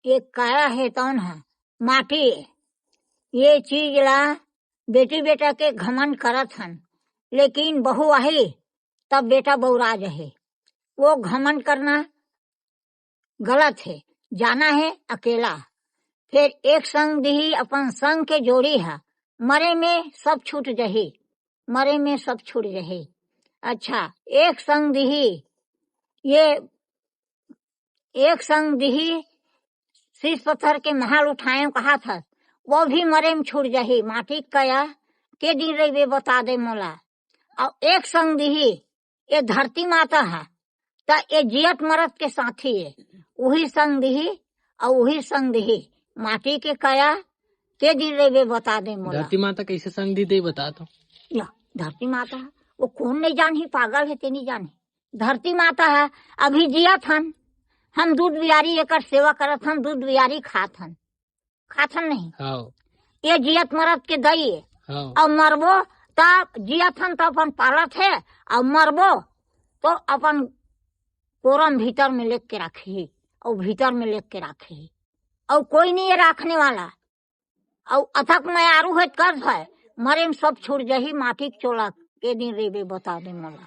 ये काया है तौन है माटी ये चीज ला बेटी बेटा के घमंड करत हन, लेकिन बहू आई तब बेटा बौरा जाहे। वो घमंड करना गलत है। जाना है अकेला। फिर एक संग दिही अपन संग के जोड़ी है। मरे में सब छूट जही, मरे में सब छूट जही। अच्छा, एक संग दिही ये एक संग दिही शीश पत्थर के महल उठाए कहा था, वो भी मरे में छूट जही। माटी कया के दिन रही बता दे मोला। और एक संग दिही ये धरती माता है तो ये जियत मरत के साथी है। वही संग दिही और वही संग दिही माटी के कया के दिन रही बता दे मोला। धरती माता कैसे संग दी दे बता दो। या धरती माता है वो कौन नहीं जानी, पागल है ते नहीं जाने। धरती माता है अभी जियत हन, हम दूध बियारी एकर सेवा करत हन, दूध बियारी खात हन नहीं। हाँ। ये जियत मरत के दई हाँ। और मरबो तब जियत हन तो अपन पालत है, और मरबो तो अपन कोरम भीतर में लेके रखे और भीतर में लेके रखे और कोई नहीं है रखने वाला। और अथक में आरू है कर है मरे में सब छूट जही। माटी चोला के दिन रेबे बता दे मोला।